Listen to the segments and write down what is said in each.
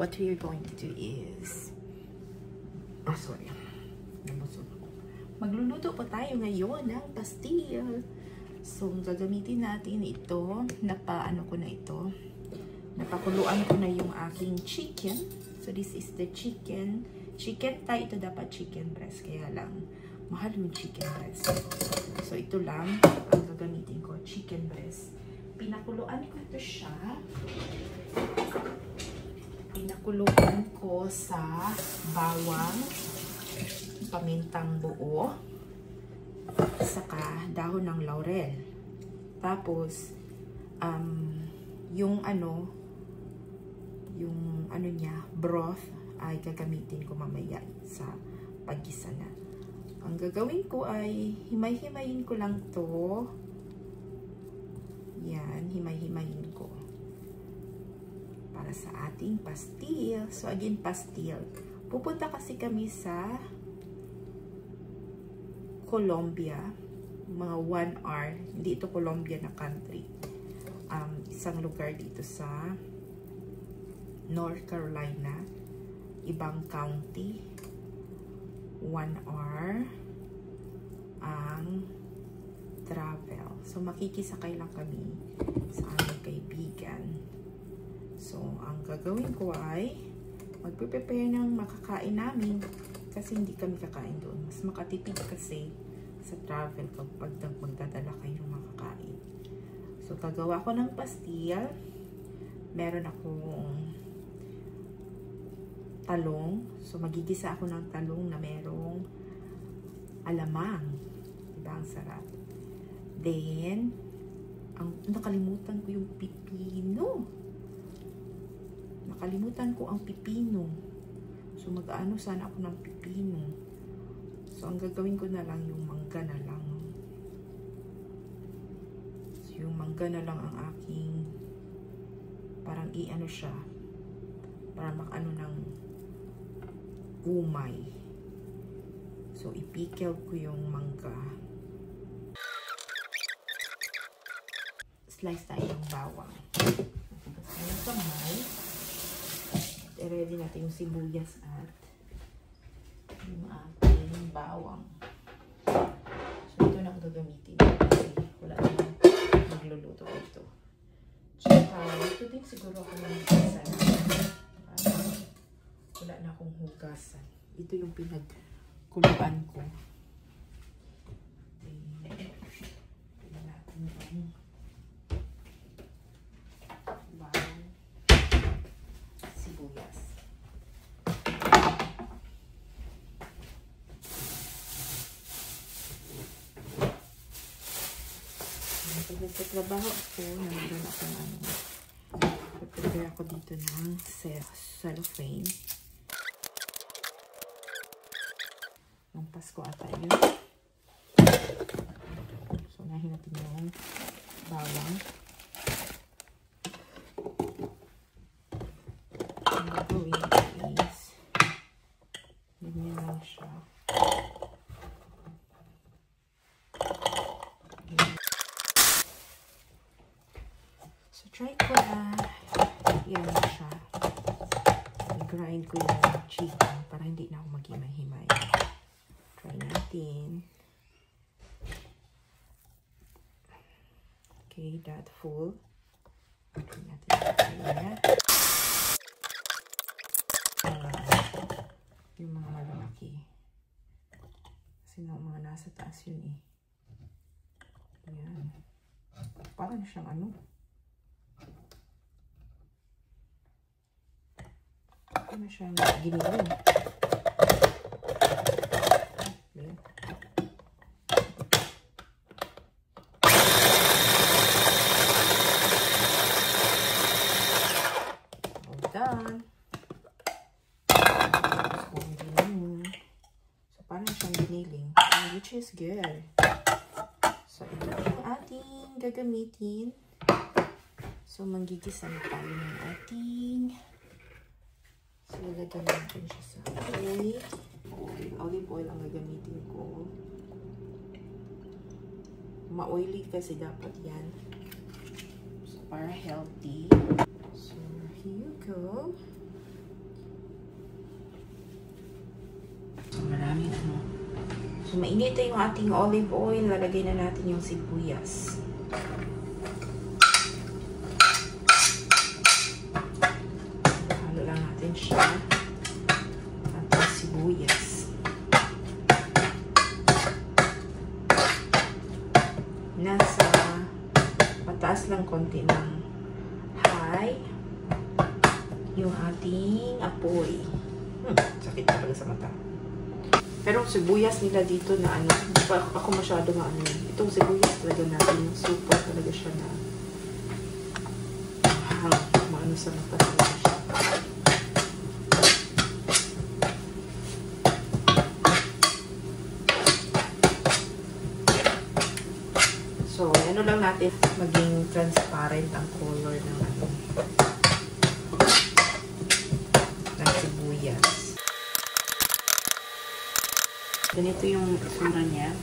what we are going to do is, magluluto po tayo ngayon ng pastil. So, gagamitin natin ito. Napaano ko na ito. Napakuluan ko na yung aking chicken. So, this is the chicken. Chicken thigh. Ito dapat chicken breast. Kaya lang, mahal yung chicken breast. So, ito lang ang gagamitin ko. Chicken breast. Pinakuluan ko ito siya. Pinakuluan ko sa bawang, pamintang buo, saka dahon ng laurel. Tapos, yung ano niya, broth, ay gagamitin ko mamaya sa paggisa na. Ang gagawin ko ay, himay-himayin ko lang to. Yan, himay-himayin ko. Para sa ating pastil. So, again, pastil. Pupunta kasi kami sa Colombia, mga 1 hour, hindi ito Colombia na country, isang lugar dito sa North Carolina, ibang county, 1 hour ang travel. So makikisakay lang kami sa aming kaibigan. So ang gagawin ko ay magpe-prepare ng makakain namin. Kasi hindi kami kakain doon. Mas makatipid kasi sa travel kapag magdadala kayo ng makakain. So, gagawa ko ng pastil. Meron akong talong. So, magigisa ako ng talong na merong alamang. Diba? Ang sarap. Then, nakalimutan ko yung pipino. Nakalimutan ko ang pipino. So, mag-ano sana ako ng pipino. So, ang gagawin ko na lang yung mangga na lang. So, yung mangga na lang ang aking parang i-ano siya. Para makano ng umay. So, ipickle ko yung mangga. Slice tayo ng bawang. Tapos yung kamay. I-ready natin yung sibuyas at yung ating bawang. So, ito na ang gagamitin kasi wala naman magluluto ito. Tsaka, ito din siguro ako ng hugasan. Wala na akong hugasan. Ito yung pinagkuluan ko. Tingnan natin yung bawang, sibuyas. Sa trabaho ko, nandun ako ng prepare ako dito ng cellophane. Ng Pasko ata yun. So, unahin natin yung bawang. Ang gagawin is ganyan lang siya. Try ko na yan siya. I-grind ko yung chicken para hindi na ako maghimay-himay. Try natin. Okay, that full. Try natin. Yung mga malalaki. Kasi mga nasa taas yun eh. Yan. Parang siyang ano. Ano siyang giniling. All done. So, parang siyang giniling. Which is good. So, ito yung ating gagamitin. So, manggigisa na tayo ng ating. So, lalagyan natin siya sa oil. Olive oil ang gagamitin ko. Ma-oily kasi dapat yan. So, para healthy. So, here you go. namin ano. So, mainit yung ating olive oil. Lalagay na natin yung sibuyas. Halo lang natin siya. Ating sibuyas. Nasa pataas lang konti ng high yung ating apoy. Sakit talaga sa mata. Pero sibuyas nila dito na ano, hindi pa ako masyado maano. Itong sibuyas talaga natin, super talaga siya na maano sa mata talaga siya. So, ano lang natin, maging transparent ang color ng ano, ng sibuyas. Ganito yung itsura niya.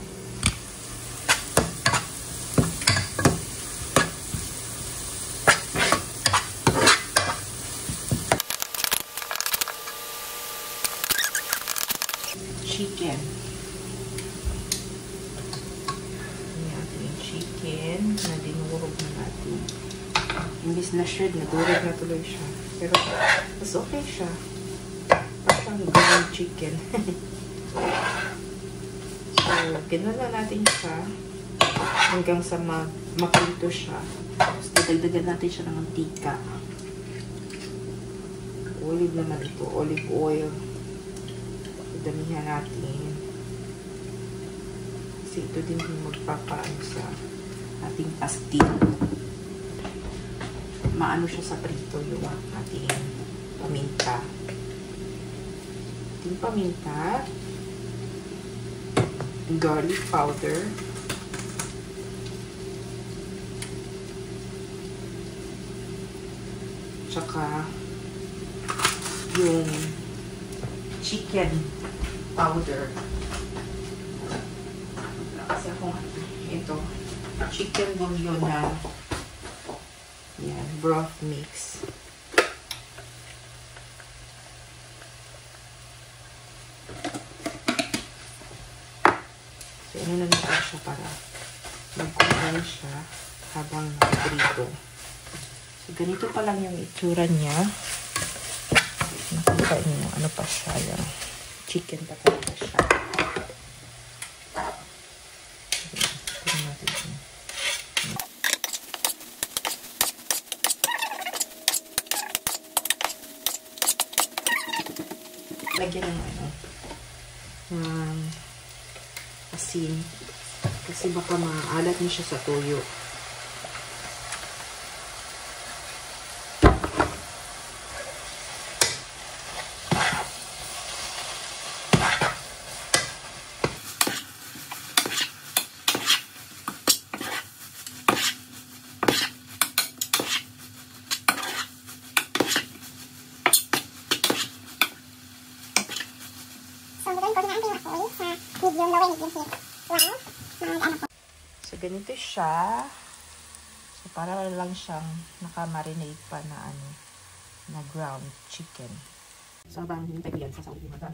Chicken. Yung ating chicken na dinurog na natin. Imbis na shred, nadurog na tuloy siya. Pero, mas okay siya. Parang grilled chicken. So, gano'n na natin siya hanggang sa maprito siya. Tapos, dadagdagan natin siya ng mantika. Olive naman ito. Olive oil. Damihan natin. Kasi ito din yung magpapaano sa ating pastil. Maano siya sa prito yung ating paminta. Ating paminta. Garlic powder. Tsaka yung chicken powder. Kasi akong ito, chicken bouillon na yan, broth mix. So, ano na natin siya para mag-combine siya habang nakaprito. So, ganito pa lang yung itsura niya. Nakita niyo, ano pa siya, yung chicken pa talaga siya. Tignan natin siya. Lagyan ng ano, asin. Kasi baka maalat niya siya sa tuyo. So, ganito siya. So, para lang siyang nakamarinate pa na ano, na ground chicken. So, habang hinintay ko yan, sasawin yung mga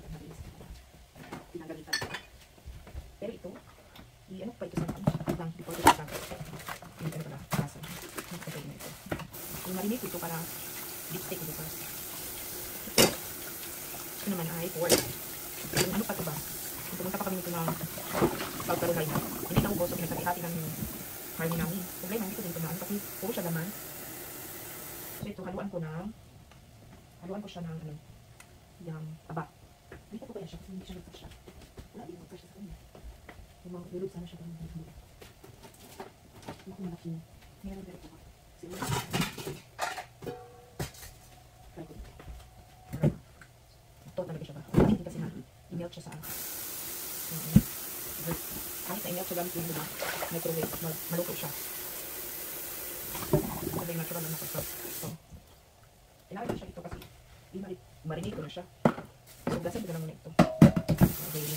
pinagalitan. Pero ito, i-ano pa ito sa mga lang before ito sa hinintay ko na kasa. Hinintay ko na ito. I-marinate ito para lipstick ito first. Ito naman ay pork. Ano pa ito ba? Pumunta pa kami nito ng South Carolina. Hindi na ubos. So, pinagkati-hati lang yung marmi namin. Problema, hindi ko din tumaan kasi puro siya laman. So, ito, haluan ko siya ng ano, yung taba. Hindi ko kaya siya kasi hindi siya nagpas siya. Wala, hindi nagpas siya sa kanya. Yung mga lulog sana siya parang hindi. Hindi ko malaki. Hindi na nagdara ko ba? Kasi wala. Try ko dito. Ito talaga siya ba? Hindi kasi na i-melt siya sa kahit na-melt siya gamit yung microwave, maluto siya. Sabi yung natural lang nakasap. So, inawin ko siya ito kasi marinate ko na siya. So, gasin ko na muna ito. Okay.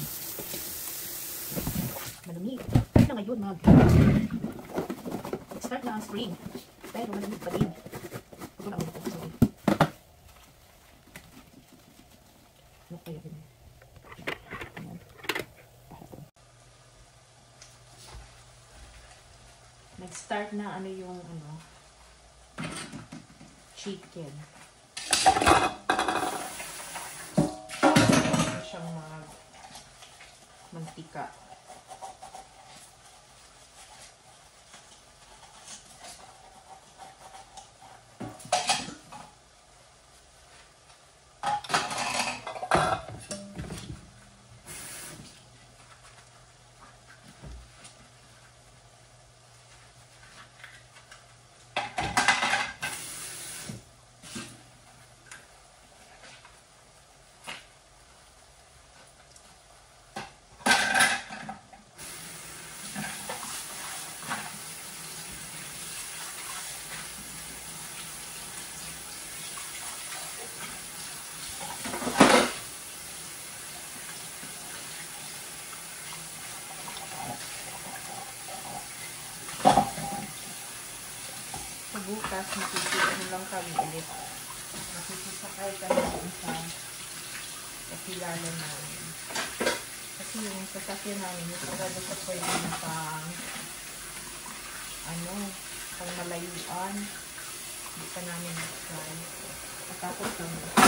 Malamig. Ay na ngayon, start na ang spring. Pero malamig pa din. Ito na muna ito. Sorry. Ano kaya din? Ayan. start na ano yung ano, chicken. Ano siyang mantika. Bukas, makikita lang kami ulit. Makikisakay kami sa kakilala namin. Kasi yung sasakyan namin, yung sarado sa pwede na pang malayuan. Hindi pa namin mag-try. Tapos lang siya.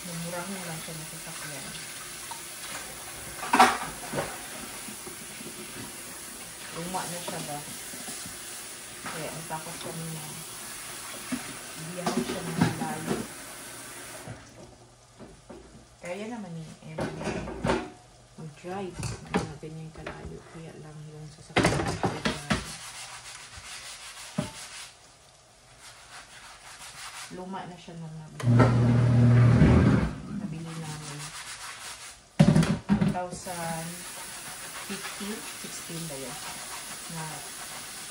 Mumurangin lang siya ng sasakyan. Luma na siya ba? Kaya ang takot kami na biyahe siya ng malayo. Kaya naman ni Emily mag-drive. Ganyan kalayo. Kaya lang yung sasakyan natin. Luma na siya nung nabili namin. 2015, 16 ba yun? Na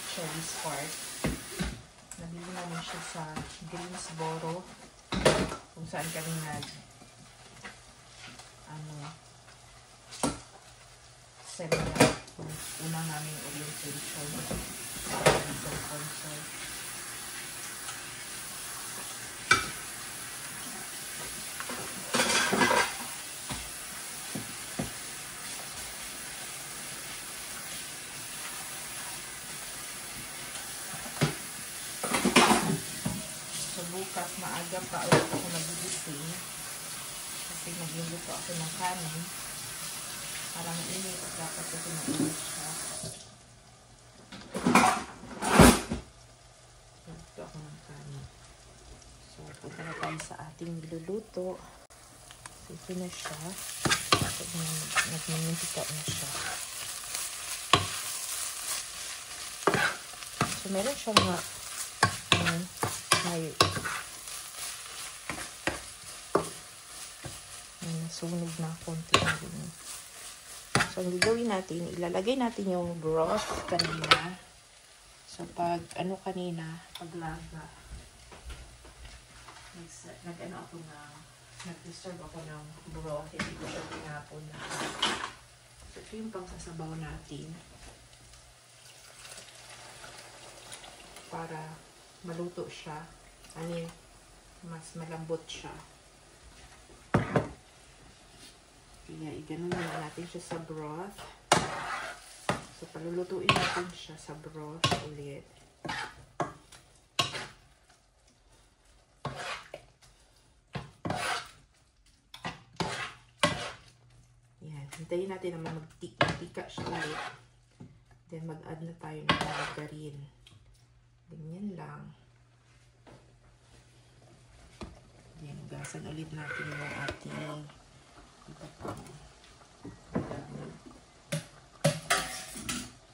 Cherry Spark. Nabili namin siya sa Greensboro kung saan kami seminar kung unang namin orientation sa concert. Bukas maaga pa ulit ako nagigising kasi nagluluto ako ng kanin. Parang init dapat kasi mainit siya. Nagluluto ako ng kanin. So, punta na tayo sa ating niluluto. So, ito na siya. Nagmamintika na siya. So, meron siyang may nasunog na konti na rin. So, ang gagawin natin, ilalagay natin yung broth kanina. So, pag paglaga, nag-disturb ako ng broth, hindi ko siya pinapon na. So, ito yung pangsasabaw natin. Para maluto siya. Mas malambot siya. Kaya, iganon na natin siya sa broth. So, palulutuin natin siya sa broth ulit. Yan. Hintayin natin naman magtika siya ulit. Then, mag-add na tayo ng margarine. Ganyan lang. Yan. Gasan ulit natin yung ating ito po.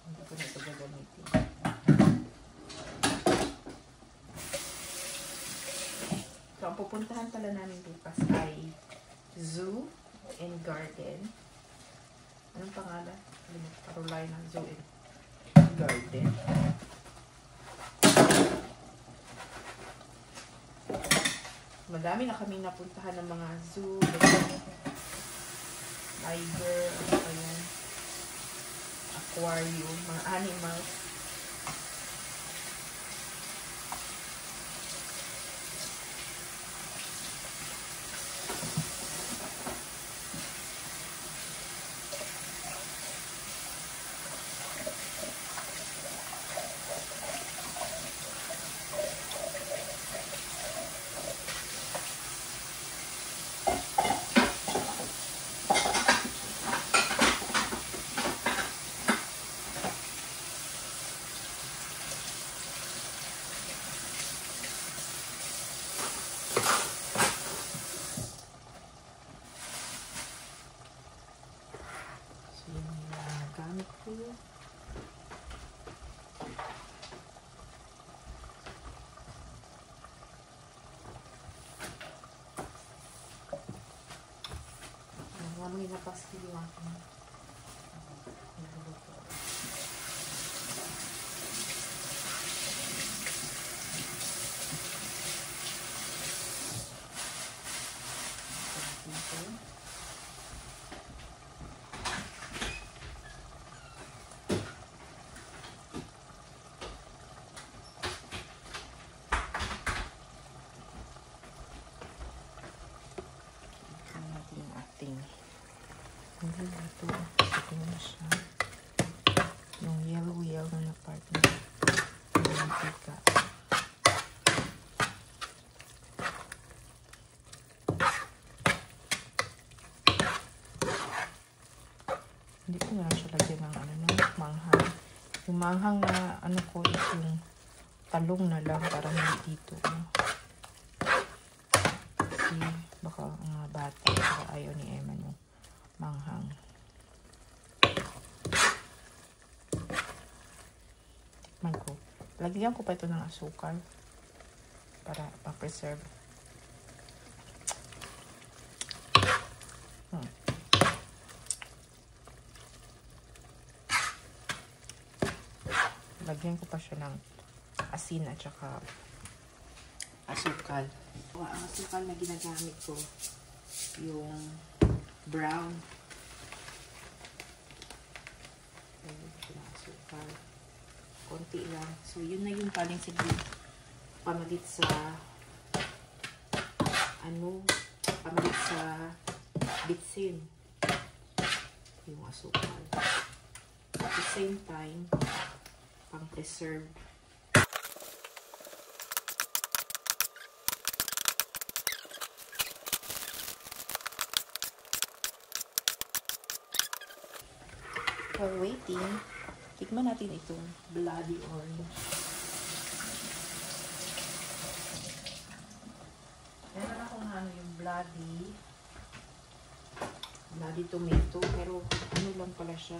Hindi ko na ito gagamitin. So, ang pupuntahan pala namin bukas ay Zoo and Garden. Anong pangalan? Carolina Zoo and Garden. Madami na kami napuntahan ng mga zoo, tiger, aquarium, mga animals. bukas kiluan ko. Niluluto. Ito na siya. Yung yellow na part na mantika. Hindi ko na siya lagyan ng manghang. Yung manghang na ko is yung talong na lang para hindi dito. Kasi baka mga bata ayaw ni Emma yung manghang. Tikman ko. Lagyan ko pa ito ng asukal para pa-preserve. Lagyan ko pa siya ng asin at saka asukal. Ang asukal na ginagamit ko yung brown. Asukal. Konti lang. So, yun na yung paling siguro pamalit sa pamalit sa bitsin. Yung asukal. At the same time, pang-preserve. While waiting, tikman natin itong bloody orange. Meron akong yung bloody tomato, pero ano lang pala siya.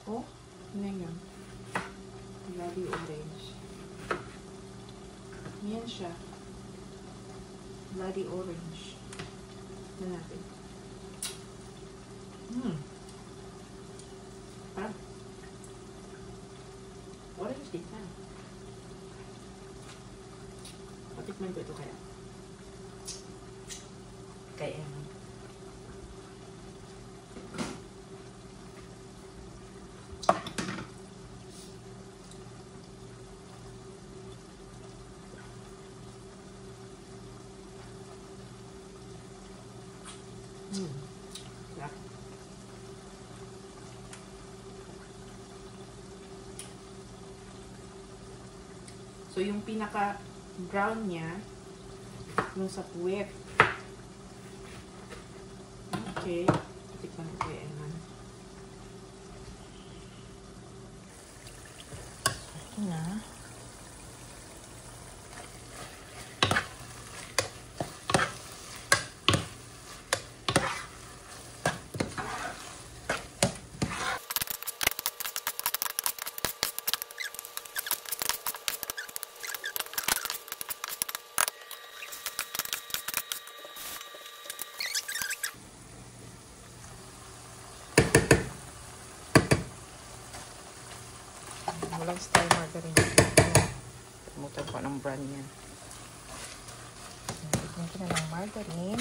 Oh, yan. Bloody orange. Yan siya. Bloody orange. Tignan natin. Orange din na. Patikman ko ito kaya. Kaya. Yeah. So, yung pinaka-brown niya, yung sa puwet. Okay. Tikman ko kaya naman. Ito na. Walang style margarine. Tumutan ko ng brand yan. Tignan ko na ng margarine.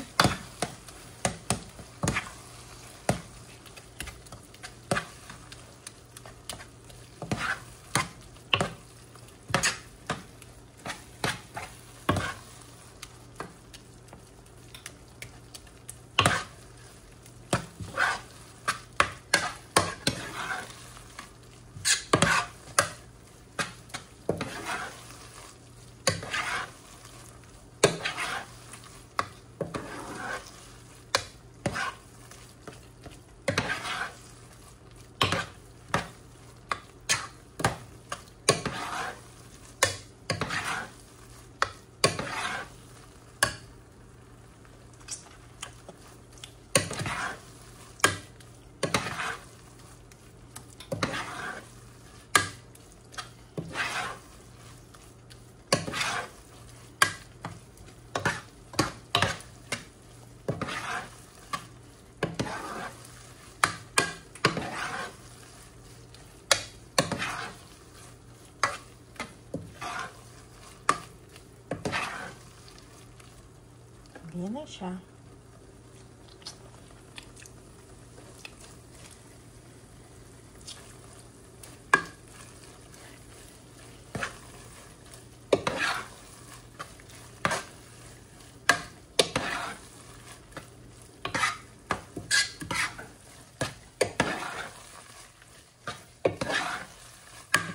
Ayan na siya.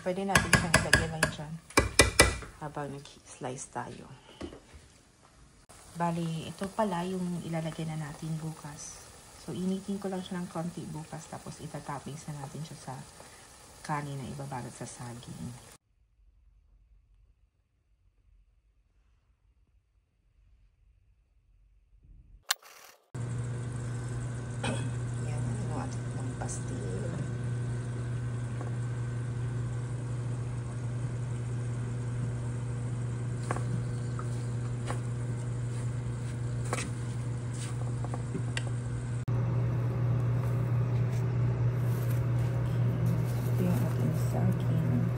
Pwede natin siyang ilagay lang dyan habang nag-slice tayo. Bali, ito pala yung ilalagay na natin bukas. So, initin ko lang siya ng konti bukas tapos itatoppings na natin siya sa kanin na ibabalot sa saging. Yan, ano ating mga pastil. Saging.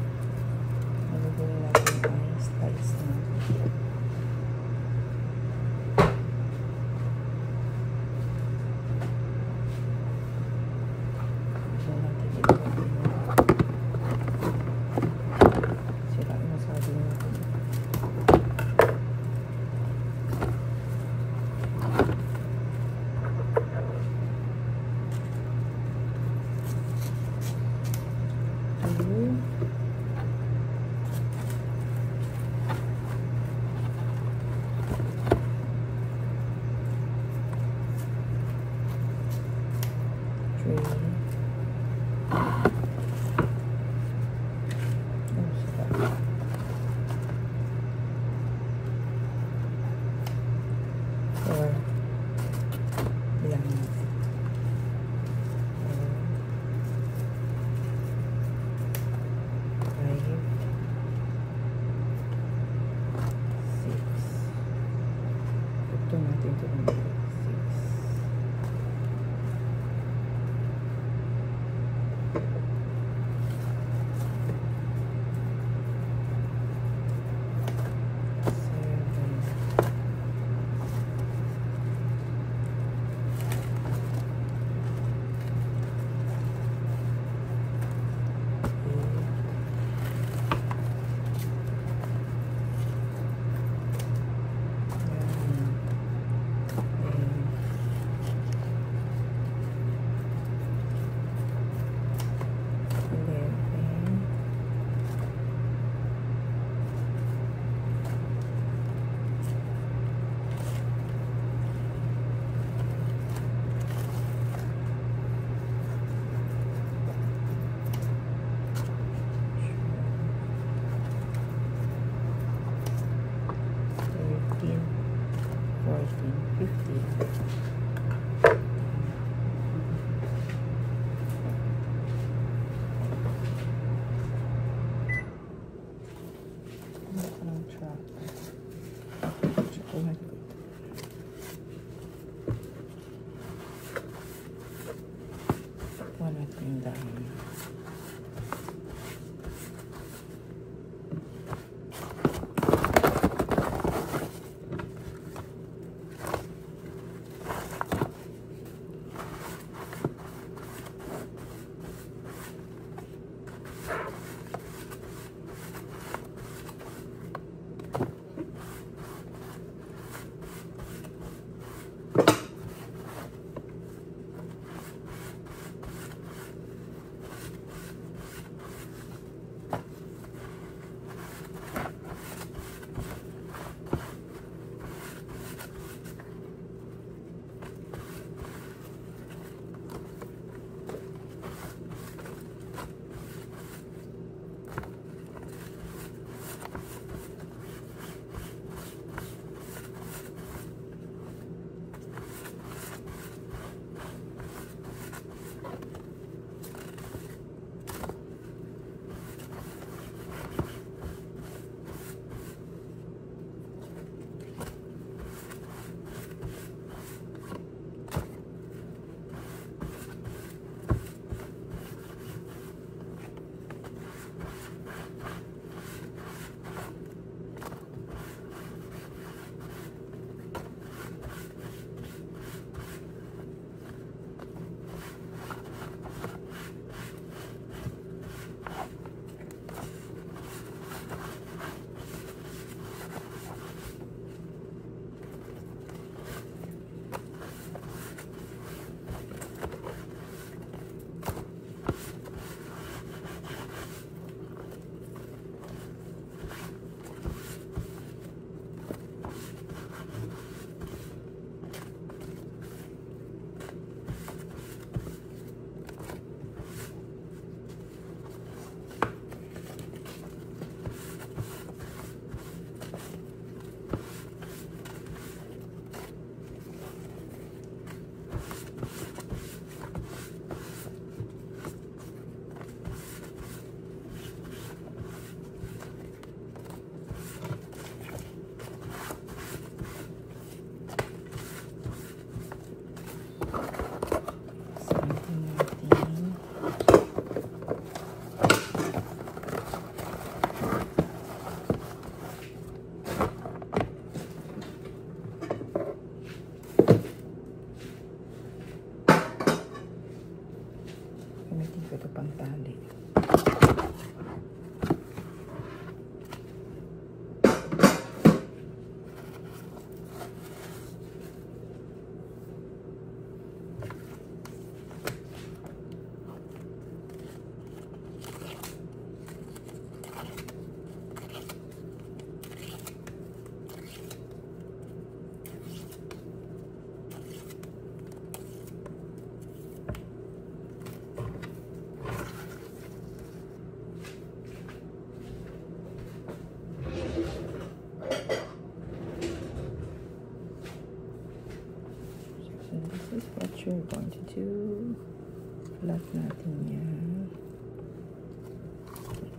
Flat natin yan.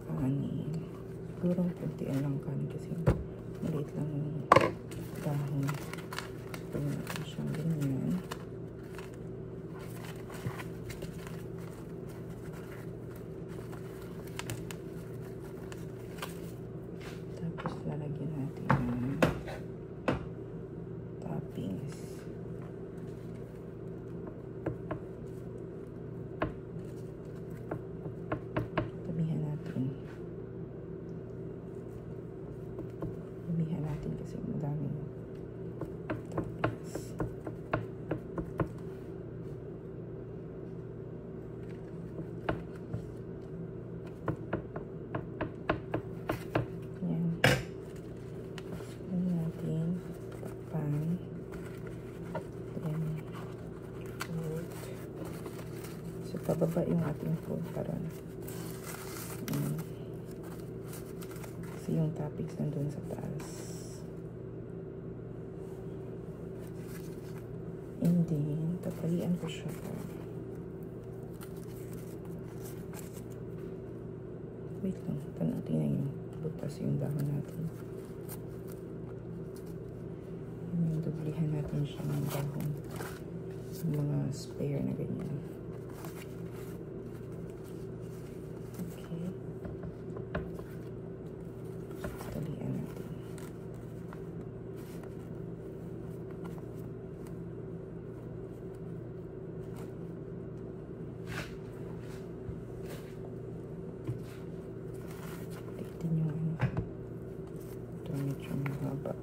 Kanin. Siguro kuntian lang kanin kasi maliit lang yung dahon. Gawin natin siyang ganyan. Tapos lalagyan natin ng toppings. Tabihan natin. Tabihan natin kasi madaming toppings. Yan. Yan natin. Takpan. Then, food. So, pababa yung ating food para kasi yung toppings nandun sa taas. And then, tatalian ko siya. Wait lang. Tingnan yung butas yung dahon natin. Yung dublihan natin siya ng dahon. Yung mga spare na ganyan. Okay. Talian natin. Tignan nyo ano. Ito medyo mahaba.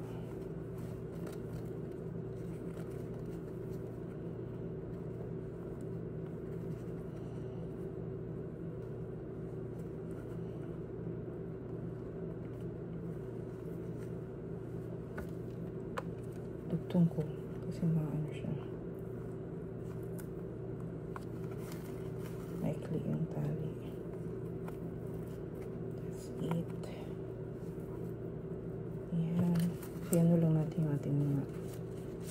Dugtong ko kasi maano siya. Maikli yung tali. That's it. Ayan. So, yan lang natin yung ating mga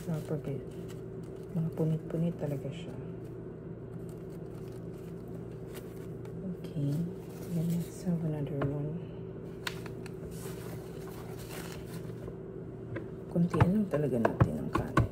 rubber. Mga punit-punit talaga siya. Okay. Then let's have another one. Kuntiin lang talaga natin ang kanin.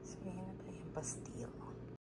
So, yan na tayo pastil.